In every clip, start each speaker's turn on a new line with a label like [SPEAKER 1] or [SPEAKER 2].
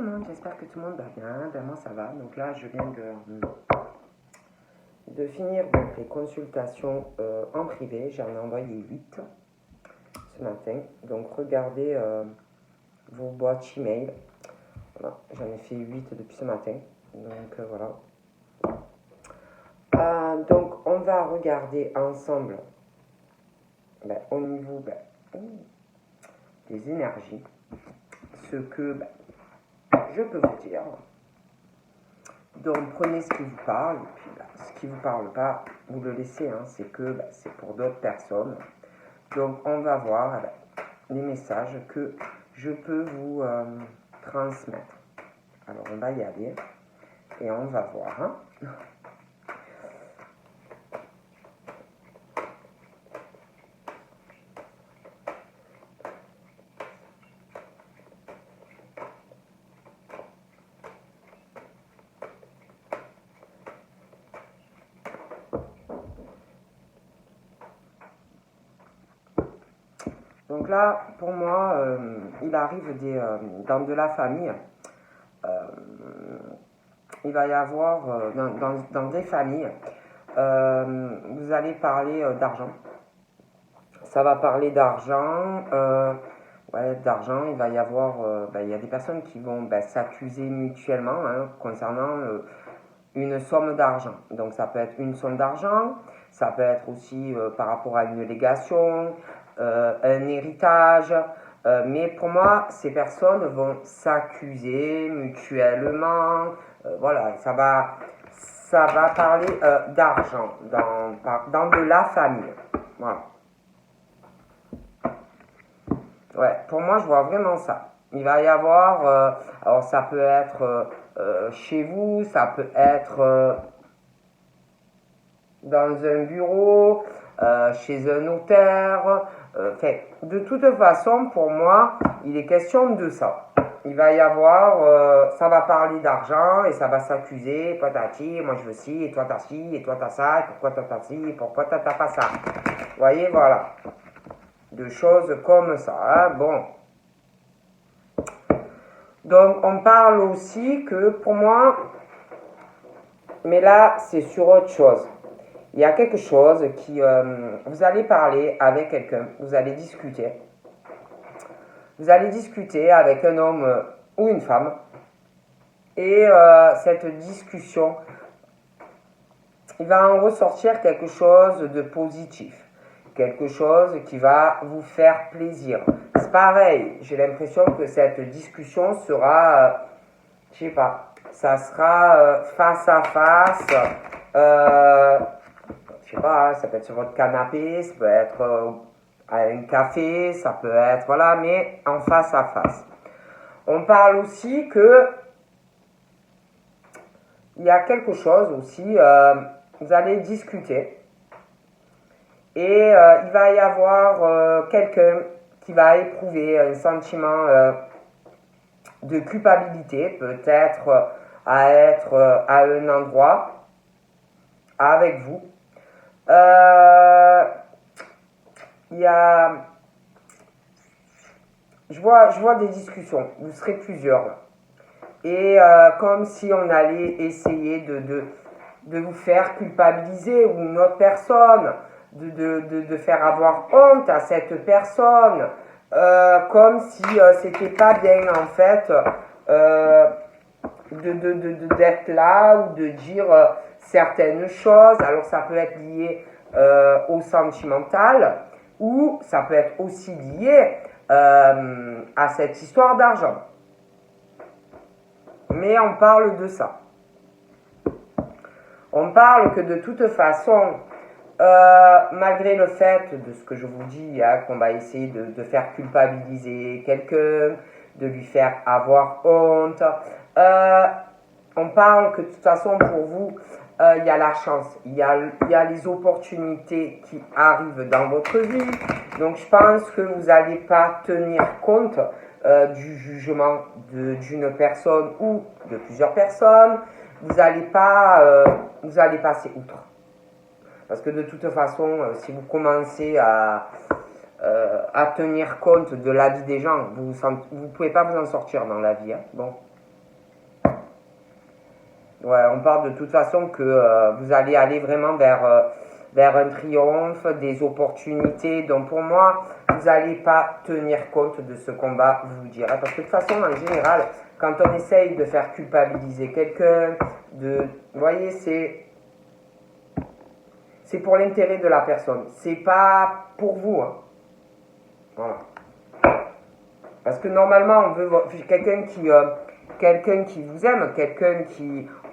[SPEAKER 1] tout le monde, j'espère que tout le monde va bien. Ben moi ça va. Donc là je viens de finir donc, les consultations en privé. J'en ai envoyé 8 ce matin. Donc regardez vos boîtes email. Voilà, j'en ai fait 8 depuis ce matin. Donc voilà. Donc on va regarder ensemble au niveau des énergies ce que je peux vous dire. Donc prenez ce qui vous parle, et puis ce qui ne vous parle pas, vous le laissez, hein, c'est que c'est pour d'autres personnes. Donc on va voir les messages que je peux vous transmettre. Alors on va y aller et on va voir. Hein. Donc là, pour moi, il arrive dans de la famille. Il va y avoir dans des familles, vous allez parler d'argent. Ça va parler d'argent. D'argent. Il va y avoir, il y a des personnes qui vont s'accuser mutuellement concernant une somme d'argent. Donc ça peut être une somme d'argent, ça peut être aussi par rapport à une légation, un héritage. Mais pour moi, ces personnes vont s'accuser mutuellement. Voilà, ça va parler d'argent dans de la famille. Voilà. Ouais, pour moi, je vois vraiment ça. Il va y avoir, alors ça peut être chez vous, ça peut être dans un bureau, chez un notaire. De toute façon, pour moi, il est question de ça. Il va y avoir, ça va parler d'argent et ça va s'accuser, patati, moi je veux ci, et toi t'as ci, et toi t'as ça, et pourquoi toi t'as ci, et pourquoi toi t'as pas ça. Vous voyez, voilà. De choses comme ça. Hein. Bon. Donc, on parle aussi que pour moi, mais là, c'est sur autre chose. Il y a quelque chose qui, vous allez parler avec quelqu'un, vous allez discuter. Vous allez discuter avec un homme ou une femme. Et cette discussion, il va en ressortir quelque chose de positif. Quelque chose qui va vous faire plaisir. C'est pareil, j'ai l'impression que cette discussion sera, je sais pas, ça sera face à face, je sais pas, ça peut être sur votre canapé, ça peut être à un café, ça peut être, voilà, mais en face à face. On parle aussi que il y a quelque chose aussi, vous allez discuter. Et il va y avoir quelqu'un qui va éprouver un sentiment de culpabilité, peut-être à être à un endroit avec vous. Il y a... Je vois des discussions, vous serez plusieurs là. Et comme si on allait essayer de vous faire culpabiliser ou une autre personne. De faire avoir honte à cette personne, comme si c'était pas bien en fait d'être là ou de dire certaines choses. Alors ça peut être lié au sentimental ou ça peut être aussi lié à cette histoire d'argent. Mais on parle de ça. On parle que de toute façon, malgré le fait de ce que je vous dis, qu'on va essayer de faire culpabiliser quelqu'un, de lui faire avoir honte, on parle que de toute façon pour vous, il y a la chance, il y a les opportunités qui arrivent dans votre vie. Donc je pense que vous n'allez pas tenir compte du jugement d'une personne ou de plusieurs personnes. Vous n'allez passer outre. Parce que de toute façon, si vous commencez à tenir compte de la vie des gens, vous ne pouvez pas vous en sortir dans la vie. Hein. Bon, Ouais, on parle de toute façon que vous allez aller vraiment vers un triomphe, des opportunités. Donc pour moi, vous n'allez pas tenir compte de ce qu'on va vous dire. Parce que de toute façon, en général, quand on essaye de faire culpabiliser quelqu'un, vous voyez, c'est pour l'intérêt de la personne. C'est pas pour vous. Hein. Voilà. Parce que normalement, on veut quelqu'un qui vous aime,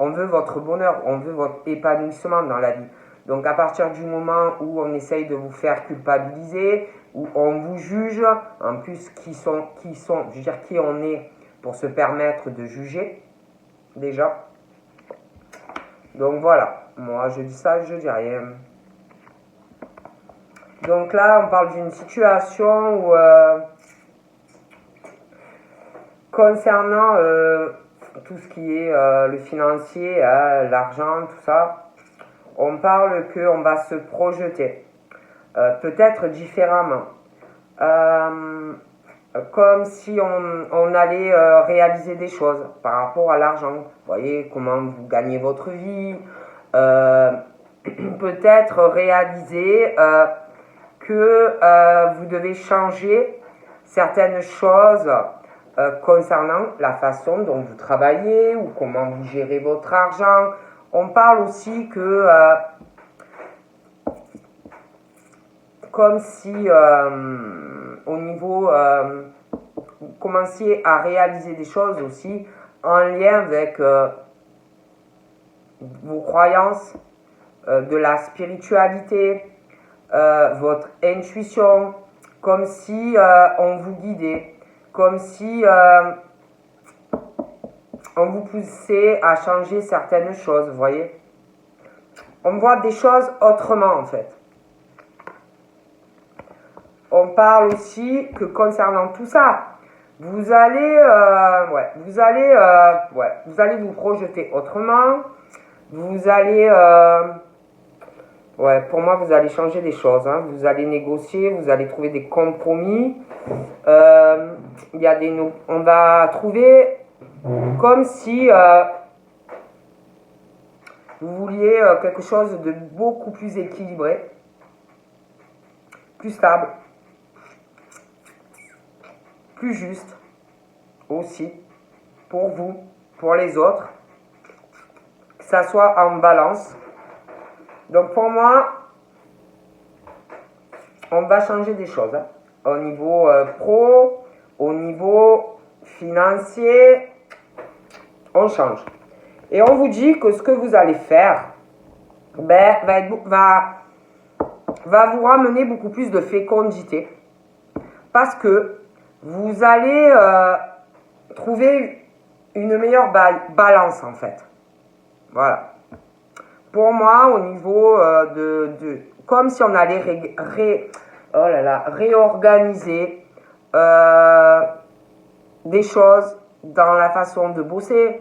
[SPEAKER 1] on veut votre bonheur, on veut votre épanouissement dans la vie. Donc à partir du moment où on essaye de vous faire culpabiliser, où on vous juge, en plus je veux dire qui on est pour se permettre de juger, déjà. Donc voilà, moi je dis ça, je dis rien. Donc là, on parle d'une situation où concernant tout ce qui est le financier, l'argent, tout ça, on parle qu'on va se projeter, peut-être différemment, comme si on allait réaliser des choses par rapport à l'argent. Vous voyez comment vous gagnez votre vie, peut-être réaliser que vous devez changer certaines choses concernant la façon dont vous travaillez ou comment vous gérez votre argent. On parle aussi que comme si au niveau vous commenciez à réaliser des choses aussi en lien avec vos croyances, de la spiritualité, votre intuition, comme si on vous guidait, comme si on vous poussait à changer certaines choses, vous voyez. On voit des choses autrement en fait. On parle aussi que concernant tout ça, vous allez vous projeter autrement. Vous allez, pour moi, vous allez changer des choses. Hein. Vous allez négocier, vous allez trouver des compromis. On va trouver comme si vous vouliez quelque chose de beaucoup plus équilibré, plus stable, plus juste aussi pour vous, pour les autres, que ça soit en balance. Donc pour moi, on va changer des choses hein, au niveau pro, au niveau financier, on change. Et on vous dit que ce que vous allez faire va vous ramener beaucoup plus de fécondité parce que vous allez trouver une meilleure balance en fait. Voilà. Pour moi, au niveau comme si on allait réorganiser des choses dans la façon de bosser,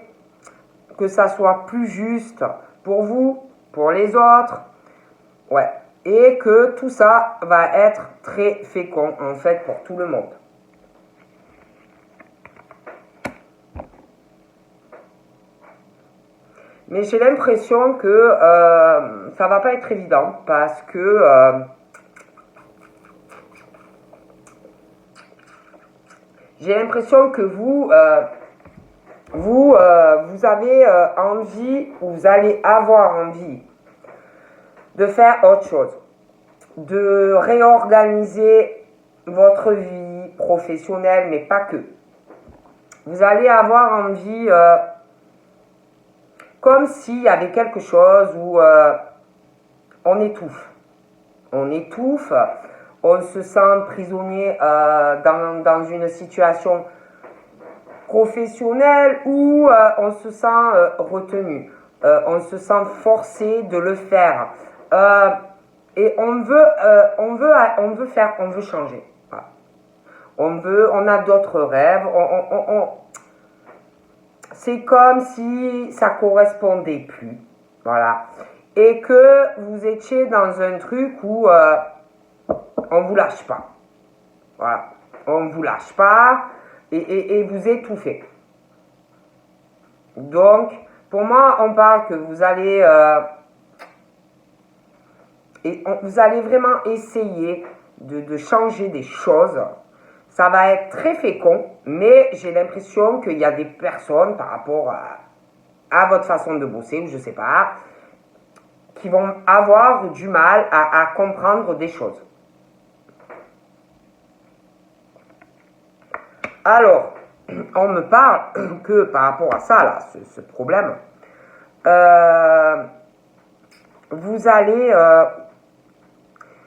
[SPEAKER 1] que ça soit plus juste pour vous, pour les autres, et que tout ça va être très fécond en fait pour tout le monde. Mais j'ai l'impression que ça va pas être évident parce que j'ai l'impression que vous avez envie, ou vous allez avoir envie de faire autre chose, de réorganiser votre vie professionnelle, mais pas que. Vous allez avoir envie, comme s'il y avait quelque chose où on étouffe. On étouffe, on se sent prisonnier dans une situation professionnelle où on se sent retenu, on se sent forcé de le faire. Et on veut changer. Voilà. On a d'autres rêves. C'est comme si ça correspondait plus. Voilà. Et que vous étiez dans un truc où on vous lâche pas. Voilà. On vous lâche pas et vous étouffez. Donc, Pour moi, on parle que vous allez vous allez vraiment essayer de changer des choses. Ça va être très fécond, mais j'ai l'impression qu'il y a des personnes par rapport à votre façon de bosser, ou je sais pas, qui vont avoir du mal à comprendre des choses. Alors, on me parle que par rapport à ça, là, ce problème, vous allez...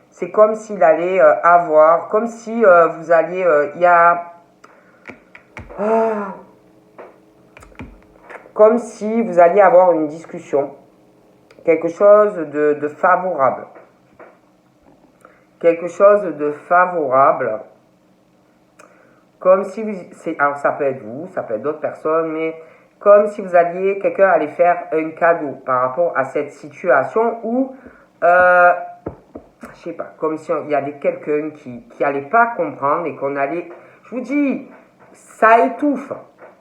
[SPEAKER 1] c'est comme s'il allait avoir, comme si vous alliez, il y a, comme si vous alliez avoir une discussion, quelque chose de favorable, quelque chose de favorable, comme si vous, alors ça peut être vous, ça peut être d'autres personnes, mais comme si vous alliez, quelqu'un allait faire un cadeau par rapport à cette situation où, je sais pas, comme si il y avait quelqu'un qui allait pas comprendre et qu'on allait, je vous dis, ça étouffe.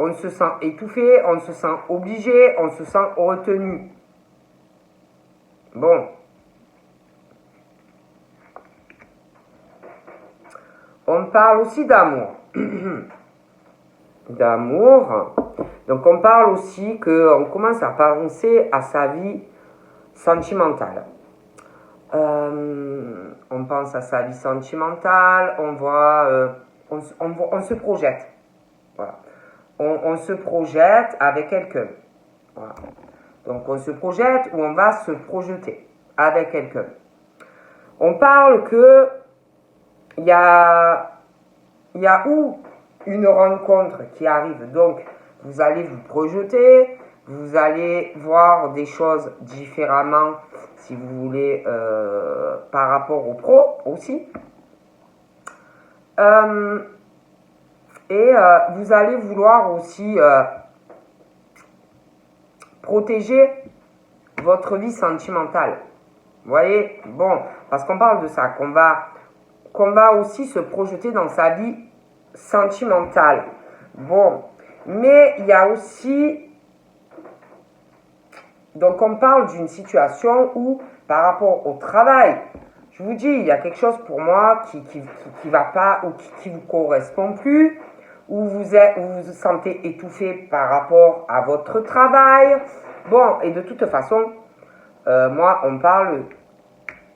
[SPEAKER 1] On se sent étouffé, on se sent obligé, on se sent retenu. Bon. On parle aussi d'amour. D'amour. Donc on parle aussi qu'on commence à penser à sa vie sentimentale. On pense à sa vie sentimentale, on voit, on se projette. Voilà. On se projette avec quelqu'un. Voilà. Donc on se projette ou on va se projeter avec quelqu'un. On parle que il y a où une rencontre qui arrive. Donc vous allez vous projeter, vous allez voir des choses différemment si vous voulez par rapport au pro aussi. Et vous allez vouloir aussi protéger votre vie sentimentale. Vous voyez, bon, parce qu'on parle de ça, qu'on va aussi se projeter dans sa vie sentimentale. Bon, mais il y a aussi, donc on parle d'une situation où, par rapport au travail, je vous dis, il y a quelque chose pour moi qui va pas ou qui vous correspond plus, où vous vous sentez étouffé par rapport à votre travail. Bon, et de toute façon, moi, on parle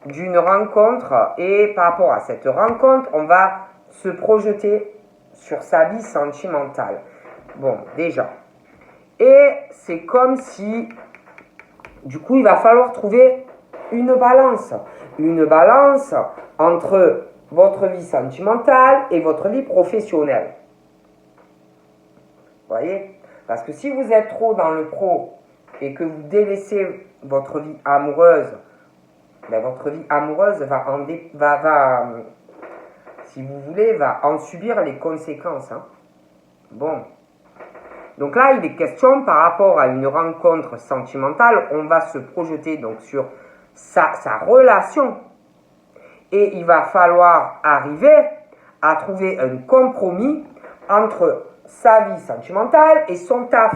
[SPEAKER 1] d'une rencontre et par rapport à cette rencontre, on va se projeter sur sa vie sentimentale. Bon, déjà. Et c'est comme si, du coup, il va falloir trouver une balance entre votre vie sentimentale et votre vie professionnelle. Vous voyez? Parce que si vous êtes trop dans le pro et que vous délaissez votre vie amoureuse, ben votre vie amoureuse va si vous voulez, va en subir les conséquences. Hein. Bon. Donc là, il est question par rapport à une rencontre sentimentale, on va se projeter donc sur sa relation. Et il va falloir arriver à trouver un compromis entre sa vie sentimentale et son taf.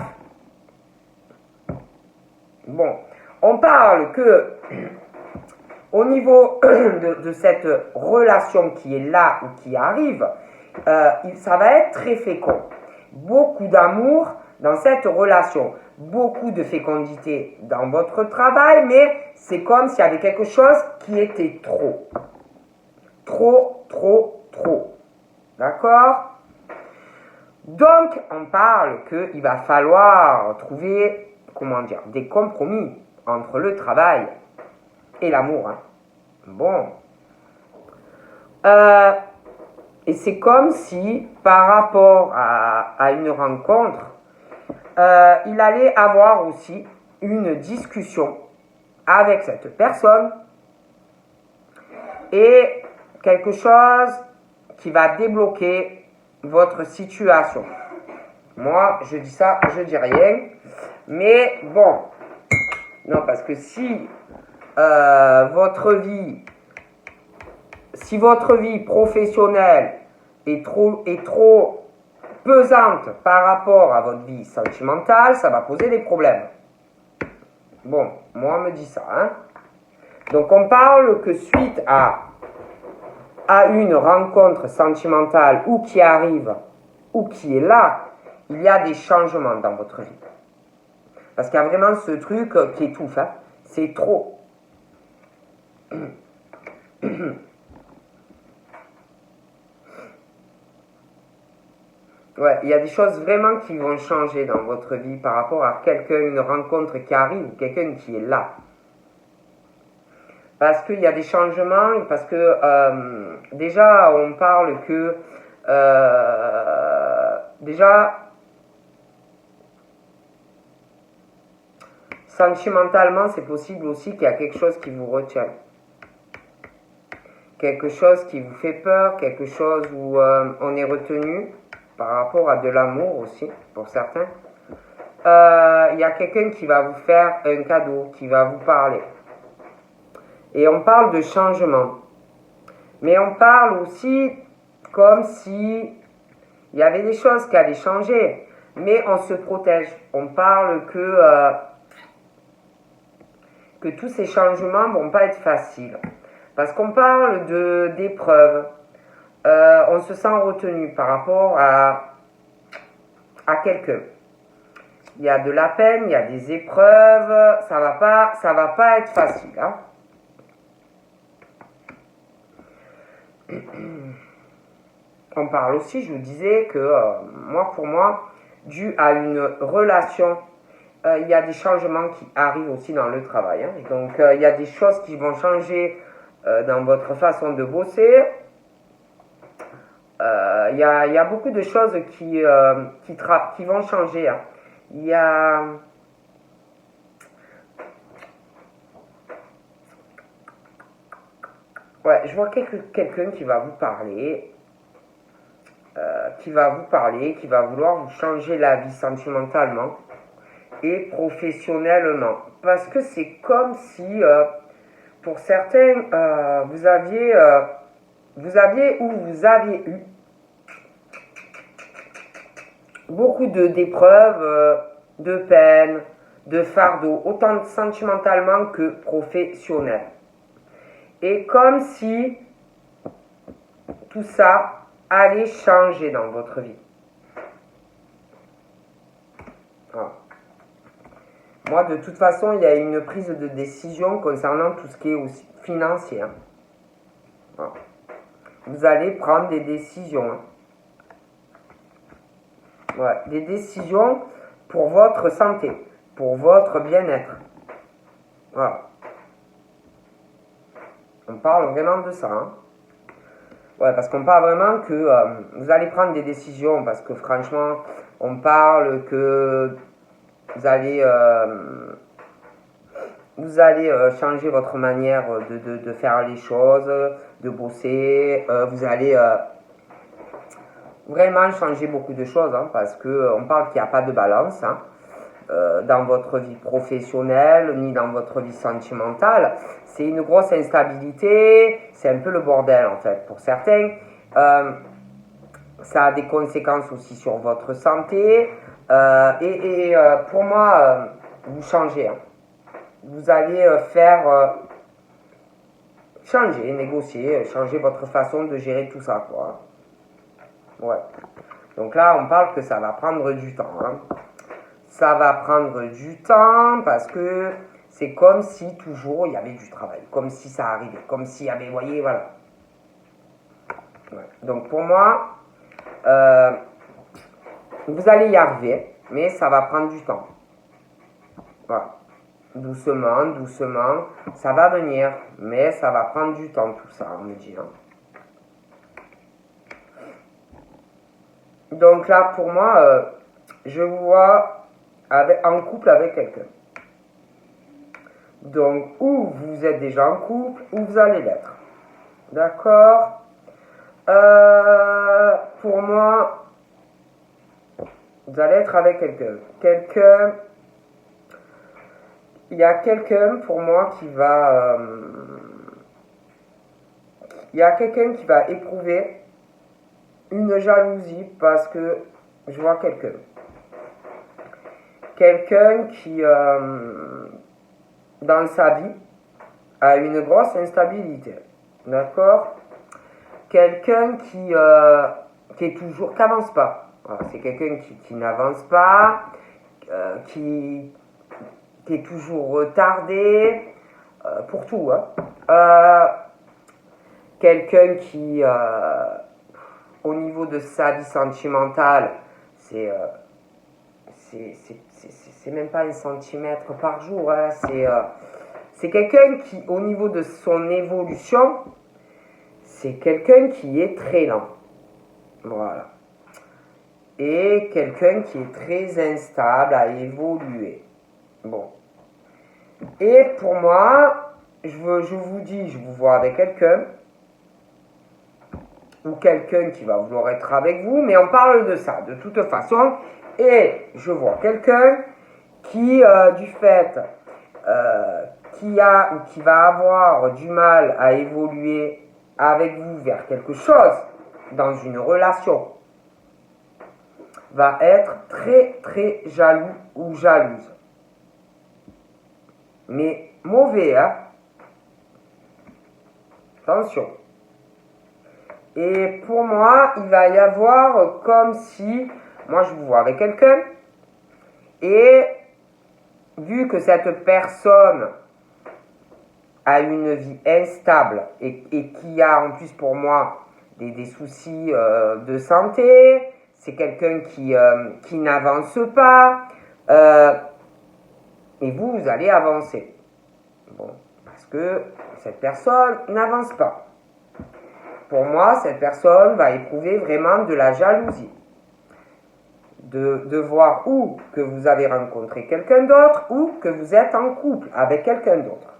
[SPEAKER 1] Bon, on parle que au niveau de cette relation qui est là ou qui arrive, ça va être très fécond. Beaucoup d'amour dans cette relation, beaucoup de fécondité dans votre travail, mais c'est comme s'il y avait quelque chose qui était trop. Trop. D'accord? Donc, on parle qu'il va falloir trouver, des compromis entre le travail et l'amour. Hein. Bon. Et c'est comme si, par rapport à une rencontre, il allait avoir aussi une discussion avec cette personne et quelque chose qui va débloquer votre situation. Moi, je dis ça, je dis rien. Mais bon, non, parce que si votre vie professionnelle est trop pesante par rapport à votre vie sentimentale, ça va poser des problèmes. Bon, moi, on me dit ça. Hein. Donc, on parle que suite à une rencontre sentimentale ou qui arrive ou qui est là, il y a des changements dans votre vie. Parce qu'il y a vraiment ce truc qui étouffe. Hein. C'est trop. Ouais, il y a des choses vraiment qui vont changer dans votre vie par rapport à quelqu'un, une rencontre qui arrive, quelqu'un qui est là. Parce qu'il y a des changements, parce que déjà on parle que déjà sentimentalement c'est possible aussi qu'il y a quelque chose qui vous retient. Quelque chose qui vous fait peur, quelque chose où on est retenu par rapport à de l'amour aussi, pour certains. Il y a quelqu'un qui va vous faire un cadeau, qui va vous parler. Et on parle de changement. Mais on parle aussi comme si il y avait des choses qui allaient changer. Mais on se protège. On parle que tous ces changements ne vont pas être faciles. Parce qu'on parle d'épreuves. On se sent retenu par rapport à quelqu'un. Il y a de la peine, il y a des épreuves, ça va pas être facile. Hein. On parle aussi, je vous disais que pour moi, dû à une relation, il y a des changements qui arrivent aussi dans le travail. Hein. Donc il y a des choses qui vont changer dans votre façon de bosser. Il y a beaucoup de choses qui vont changer. Hein. Il y a ouais, je vois quelqu'un qui va vous parler, qui va vouloir vous changer la vie sentimentalement et professionnellement. Parce que c'est comme si, pour certains, vous aviez eu beaucoup d'épreuves, de peines, de fardeaux, autant sentimentalement que professionnel. Et comme si tout ça allait changer dans votre vie. Voilà. Moi, de toute façon, il y a une prise de décision concernant tout ce qui est aussi financier. Hein. Voilà. Vous allez prendre des décisions. Hein. Ouais, des décisions pour votre santé, pour votre bien-être. Voilà. On parle vraiment de ça. Hein. Ouais, parce qu'on parle vraiment que vous allez prendre des décisions, parce que franchement, on parle que vous allez changer votre manière de faire les choses, de bosser, vous allez vraiment changer beaucoup de choses, hein, parce qu'on parle qu'il n'y a pas de balance. Hein. Dans votre vie professionnelle, ni dans votre vie sentimentale. C'est une grosse instabilité, c'est un peu le bordel en fait. Pour certains, ça a des conséquences aussi sur votre santé. Pour moi, vous changez. Hein. Vous allez changer, négocier, changer votre façon de gérer tout ça, quoi. Ouais. Donc là, on parle que ça va prendre du temps. Hein. Ça va prendre du temps parce que c'est comme si toujours il y avait du travail, comme si ça arrivait, comme s'il y avait, vous voyez, voilà. Ouais. Donc pour moi, vous allez y arriver, mais ça va prendre du temps. Voilà. Doucement, doucement, ça va venir, mais ça va prendre du temps tout ça, on me dit. Hein. Donc là, pour moi, je vous vois en couple avec quelqu'un. Donc, ou vous êtes déjà en couple, ou vous allez l'être. D'accord. Pour moi, vous allez être avec quelqu'un. Il y a quelqu'un pour moi qui va... il y a quelqu'un qui va éprouver une jalousie parce que je vois quelqu'un. Quelqu'un qui dans sa vie a une grosse instabilité. D'accord? Quelqu'un qui est toujours, qui n'avance pas. Voilà, c'est quelqu'un qui n'avance pas, qui est toujours retardé, pour tout. Hein. Quelqu'un qui, au niveau de sa vie sentimentale, c'est même pas un centimètre par jour. Hein. C'est quelqu'un qui, au niveau de son évolution, c'est quelqu'un qui est très lent. Voilà. Et quelqu'un qui est très instable à évoluer. Bon. Et pour moi, je vous dis, je vous vois avec quelqu'un, ou quelqu'un qui va vouloir être avec vous, mais on parle de ça, de toute façon. Et je vois quelqu'un qui, du fait, qui a ou qui va avoir du mal à évoluer avec vous vers quelque chose, dans une relation, va être très très jaloux ou jalouse. Mais mauvais, hein? Attention. Et pour moi, il va y avoir comme si, moi je vous vois avec quelqu'un, et vu que cette personne a une vie instable et qui a en plus pour moi des soucis de santé, c'est quelqu'un qui n'avance pas, et vous allez avancer. Bon, parce que cette personne n'avance pas. Pour moi, cette personne va éprouver vraiment de la jalousie. De voir ou que vous avez rencontré quelqu'un d'autre ou que vous êtes en couple avec quelqu'un d'autre.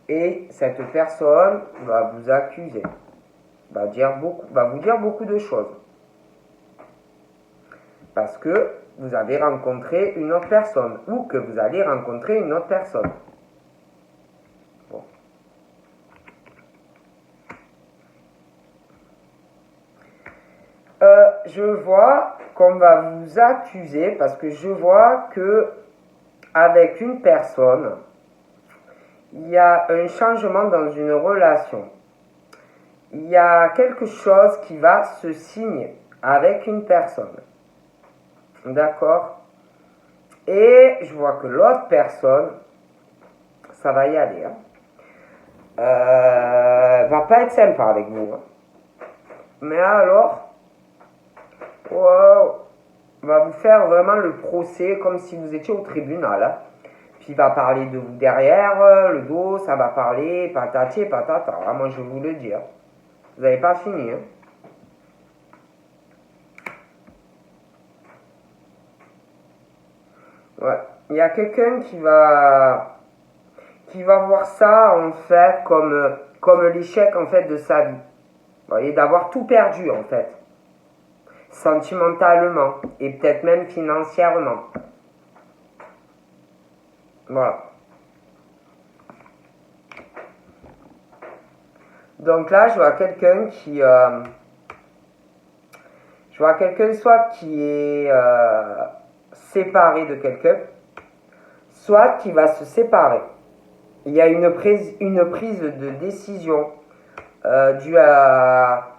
[SPEAKER 1] Et cette personne va vous accuser, va vous dire beaucoup de choses. Parce que vous avez rencontré une autre personne ou que vous allez rencontrer une autre personne. Bon. Je vois qu'on va vous accuser parce que je vois que avec une personne, il y a un changement dans une relation. Il y a quelque chose qui va se signer avec une personne. D'accord? Et je vois que l'autre personne, ça va y aller. Va pas être sympa avec vous. Hein. Mais alors, wow, va vous faire vraiment le procès comme si vous étiez au tribunal. Hein. Puis il va parler de vous derrière, le dos, ça va parler, patati et patata. Ah, moi je vous le dis. Hein. Vous n'avez pas fini. Hein. Ouais. Il y a quelqu'un qui va voir ça en fait comme l'échec en fait de sa vie. Vous voyez, d'avoir tout perdu en fait. Sentimentalement et peut-être même financièrement. Voilà. Donc là, je vois quelqu'un qui... je vois quelqu'un soit qui est séparé de quelqu'un, soit qui va se séparer. Il y a une prise de décision due à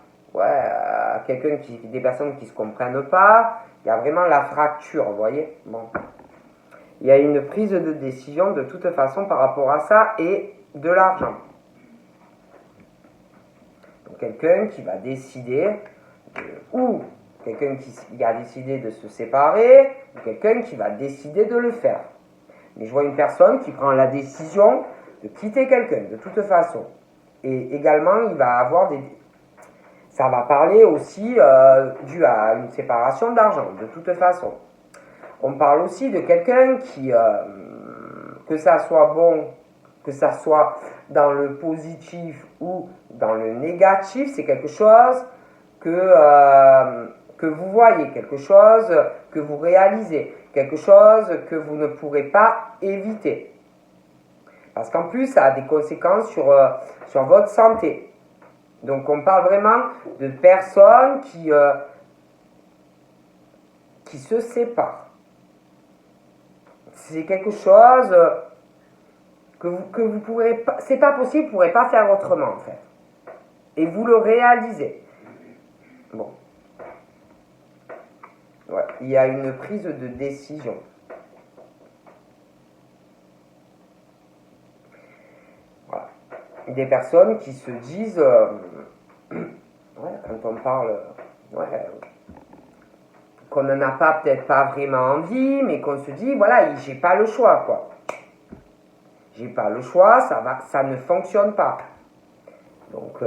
[SPEAKER 1] quelqu'un des personnes qui ne se comprennent pas. Il y a vraiment la fracture, vous voyez. Bon. Il y a une prise de décision de toute façon par rapport à ça et de l'argent. Donc quelqu'un qui va décider, ou quelqu'un qui a décidé de se séparer, ou quelqu'un qui va décider de le faire. Mais je vois une personne qui prend la décision de quitter quelqu'un, de toute façon. Et également, il va avoir ça va parler aussi dû à une séparation d'argent, de toute façon. On parle aussi de quelqu'un qui, que ça soit bon, que ça soit dans le positif ou dans le négatif, c'est quelque chose que vous voyez, quelque chose que vous réalisez, quelque chose que vous ne pourrez pas éviter. Parce qu'en plus, ça a des conséquences sur votre santé. Donc on parle vraiment de personnes qui se séparent. C'est quelque chose que vous pourrez pas, c'est pas possible, vous pourrez pas faire autrement en fait. Et vous le réalisez. Bon. Ouais, il y a une prise de décision. Voilà. Des personnes qui se disent, ouais, quand on parle, ouais, qu'on n'en a pas peut-être pas vraiment envie, mais qu'on se dit, voilà, j'ai pas le choix, quoi. J'ai pas le choix, ça ne fonctionne pas. Donc,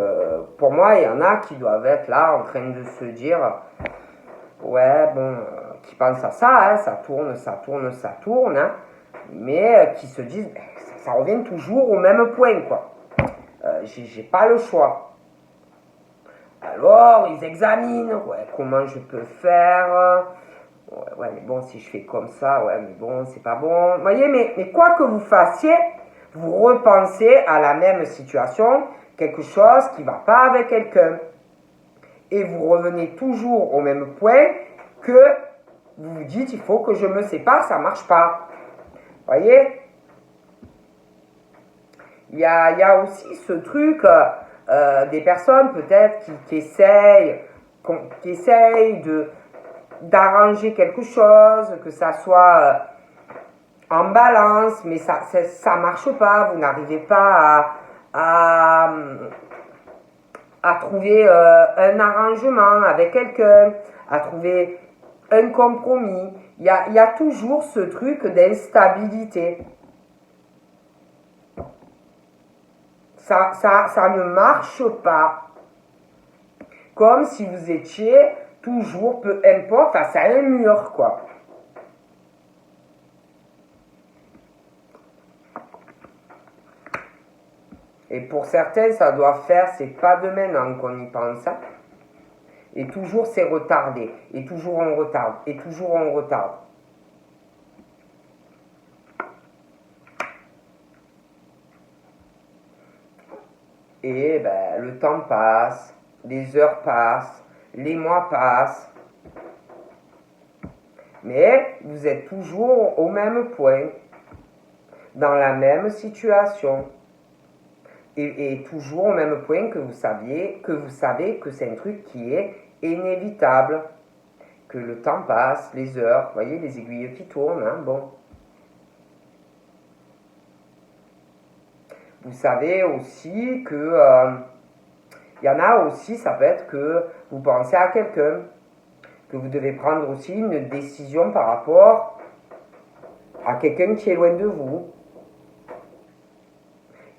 [SPEAKER 1] pour moi, il y en a qui doivent être là en train de se dire, ouais, bon, qui pensent à ça, hein, ça tourne, hein, mais qui se disent, ça revient toujours au même point, quoi. J'ai pas le choix. Alors, ils examinent, ouais, comment je peux faire. Ouais, mais bon, si je fais comme ça, ouais, mais bon, c'est pas bon. Vous voyez, mais quoi que vous fassiez, vous repensez à la même situation, quelque chose qui ne va pas avec quelqu'un. Et vous revenez toujours au même point que vous vous dites, il faut que je me sépare, ça ne marche pas. Vous voyez? Il y a aussi ce truc, des personnes peut-être qui essayent d'arranger quelque chose, que ça soit en balance, mais ça marche pas, vous n'arrivez pas à trouver un arrangement avec quelqu'un, à trouver un compromis. Il y a toujours ce truc d'instabilité. Ça ne marche pas. Comme si vous étiez toujours, peu importe, face à un mur, quoi. Et pour certains, ça doit faire, c'est pas de maintenant qu'on y pense. Hein. Et toujours c'est retardé. Et toujours on retarde. Et toujours on retarde. Et ben, le temps passe, les heures passent, les mois passent. Mais vous êtes toujours au même point, dans la même situation. Et toujours au même point que vous savez que c'est un truc qui est inévitable. Que le temps passe, les heures, vous voyez les aiguilles qui tournent, hein, bon. Vous savez aussi que il y en a aussi, ça peut être que vous pensez à quelqu'un, que vous devez prendre aussi une décision par rapport à quelqu'un qui est loin de vous.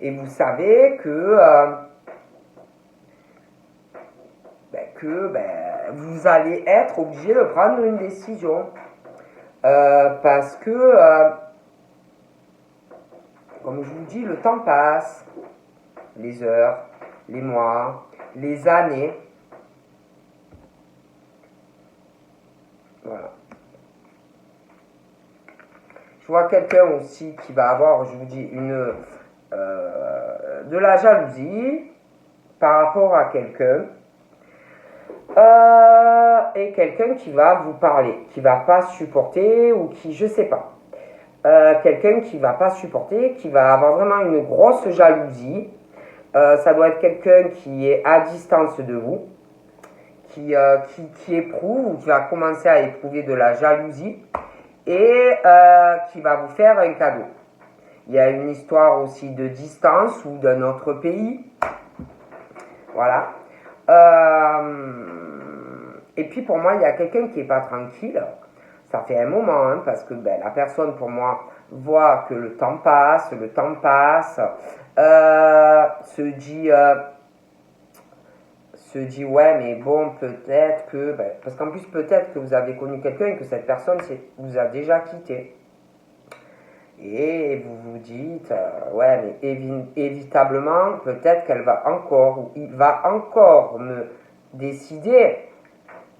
[SPEAKER 1] Et vous savez que, vous allez être obligé de prendre une décision. Parce que, comme je vous dis, le temps passe, les heures, les mois, les années. Voilà. Je vois quelqu'un aussi qui va avoir, je vous dis, de la jalousie par rapport à quelqu'un. Et quelqu'un qui va vous parler, qui va pas supporter ou qui, je sais pas. Quelqu'un qui va pas supporter, qui va avoir vraiment une grosse jalousie. Ça doit être quelqu'un qui est à distance de vous, qui éprouve ou qui va commencer à éprouver de la jalousie et qui va vous faire un cadeau. Il y a une histoire aussi de distance ou d'un autre pays. Voilà. Et puis pour moi, il y a quelqu'un qui n'est pas tranquille. Ça fait un moment, hein, parce que la personne, pour moi, voit que le temps passe, se dit ouais, mais bon, peut-être que, parce qu'en plus, peut-être que vous avez connu quelqu'un et que cette personne vous a déjà quitté. Et vous vous dites, ouais, mais évitablement, peut-être qu'elle va encore, ou il va encore me décider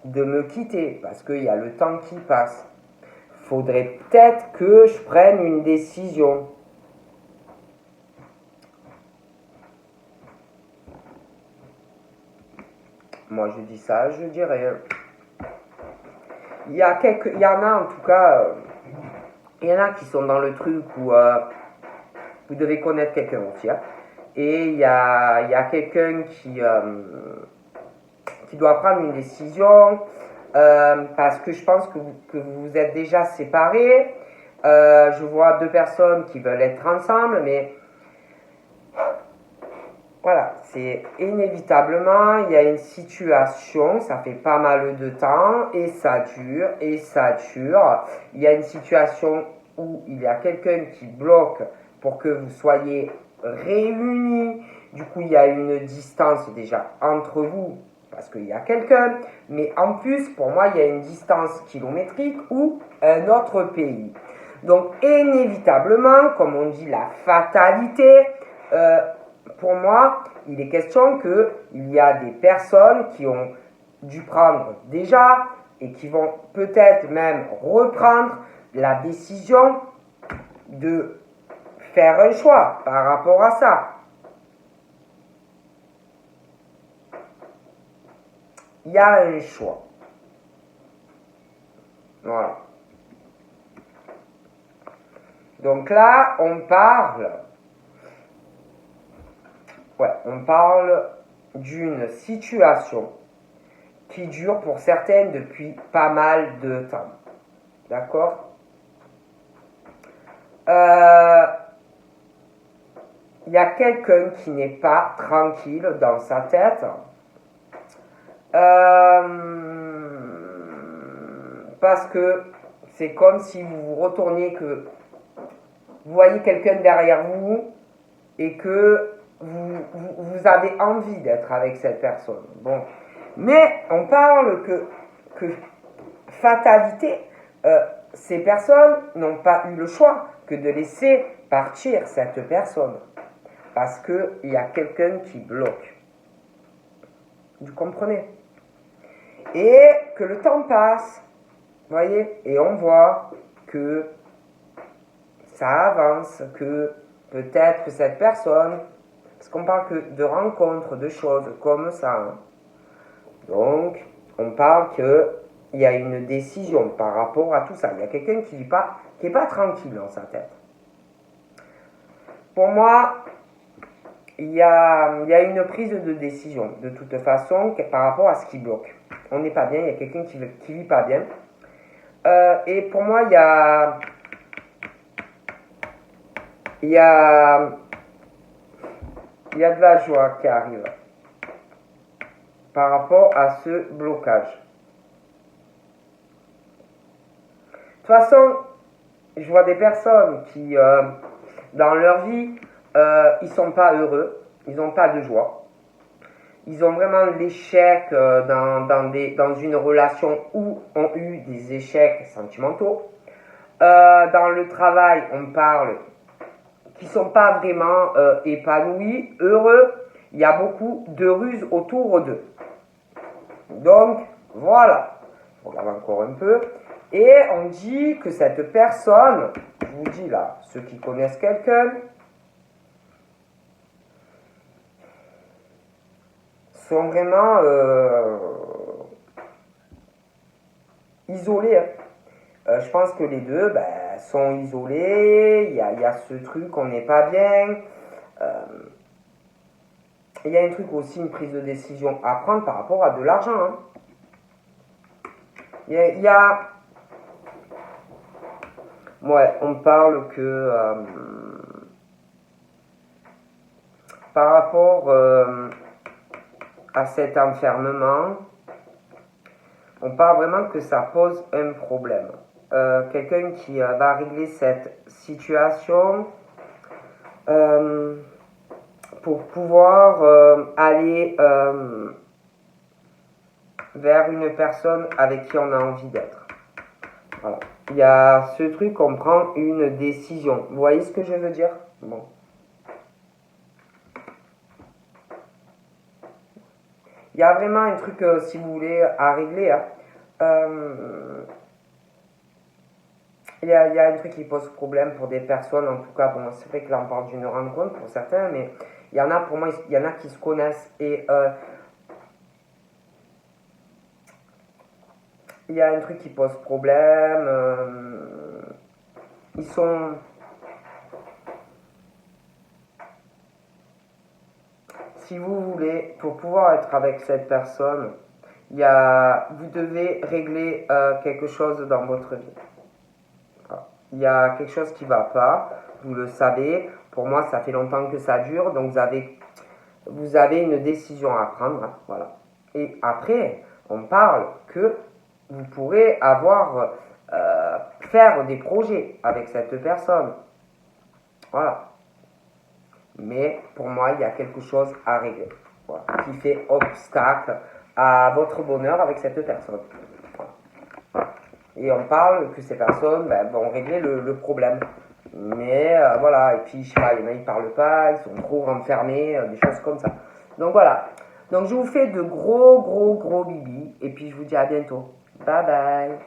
[SPEAKER 1] de me quitter, parce qu'il y a le temps qui passe. Faudrait peut-être que je prenne une décision. Moi, je dis ça, je dis rien. Il y en a en tout cas, il y en a qui sont dans le truc où Vous devez connaître quelqu'un aussi. Hein. Et il y a quelqu'un qui doit prendre une décision parce que je pense que vous vous êtes déjà séparés. Je vois deux personnes qui veulent être ensemble, mais voilà, c'est inévitablement, il y a une situation, ça fait pas mal de temps, et ça dure, et ça dure. Il y a une situation où il y a quelqu'un qui bloque pour que vous soyez réunis. Du coup, il y a une distance déjà entre vous, parce qu'il y a quelqu'un. Mais en plus, pour moi, il y a une distance kilométrique ou un autre pays. Donc, inévitablement, comme on dit, la fatalité, pour moi, il est question qu'il y a des personnes qui ont dû prendre déjà et qui vont peut-être même reprendre la décision de faire un choix par rapport à ça. Il y a un choix. Voilà. Donc là, on parle d'une situation qui dure pour certaines depuis pas mal de temps. D'accord? Il y a quelqu'un qui n'est pas tranquille dans sa tête. Parce que c'est comme si vous vous retourniez, que vous voyez quelqu'un derrière vous et que vous avez envie d'être avec cette personne. Bon. Mais on parle que fatalité, ces personnes n'ont pas eu le choix que de laisser partir cette personne. Parce qu'il y a quelqu'un qui bloque. Vous comprenez? Et que le temps passe, voyez, et on voit que ça avance, que peut-être que cette personne, parce qu'on parle que de rencontres, de choses comme ça, hein. Donc on parle qu'il y a une décision par rapport à tout ça. Il y a quelqu'un qui n'est pas tranquille dans sa tête. Pour moi, il y a une prise de décision, de toute façon, par rapport à ce qui bloque. On n'est pas bien, il y a quelqu'un qui vit pas bien. Et pour moi, il y a de la joie qui arrive par rapport à ce blocage. De toute façon, je vois des personnes qui, dans leur vie, ils sont pas heureux, ils n'ont pas de joie. Ils ont vraiment l'échec dans une relation où ont eu des échecs sentimentaux. Dans le travail, on parle qui ne sont pas vraiment épanouis, heureux. Il y a beaucoup de ruses autour d'eux. Donc, voilà. Je regarde encore un peu. Et on dit que cette personne, je vous dis là, ceux qui connaissent quelqu'un, sont vraiment isolés. Hein. Je pense que les deux sont isolés. Il y a ce truc, on n'est pas bien. Il y a un truc aussi, une prise de décision à prendre par rapport à de l'argent. Hein. Il y a ouais, on parle que par rapport à cet enfermement, on parle vraiment que ça pose un problème. Quelqu'un qui va régler cette situation pour pouvoir aller vers une personne avec qui on a envie d'être. Voilà. Il y a ce truc, on prend une décision. Vous voyez ce que je veux dire? Bon. Il y a vraiment un truc, si vous voulez, à régler. Hein. Il y a un truc qui pose problème pour des personnes, en tout cas, bon, c'est vrai que là on parle d'une rencontre pour certains, mais il y en a, pour moi, il y en a qui se connaissent et il y a un truc qui pose problème, ils sont si vous voulez, pour pouvoir être avec cette personne, vous devez régler quelque chose dans votre vie. Il y a quelque chose qui ne va pas, vous le savez. Pour moi, ça fait longtemps que ça dure, donc vous avez une décision à prendre. Voilà. Et après, on parle que vous pourrez faire des projets avec cette personne. Voilà. Mais pour moi, il y a quelque chose à régler, voilà, qui fait obstacle à votre bonheur avec cette personne. Voilà. Et on parle que ces personnes vont régler le problème. Mais voilà, et puis je sais pas, il y en a, ils parlent pas, ils sont trop renfermés, des choses comme ça. Donc voilà. Donc je vous fais de gros bibis, et puis je vous dis à bientôt. Bye bye.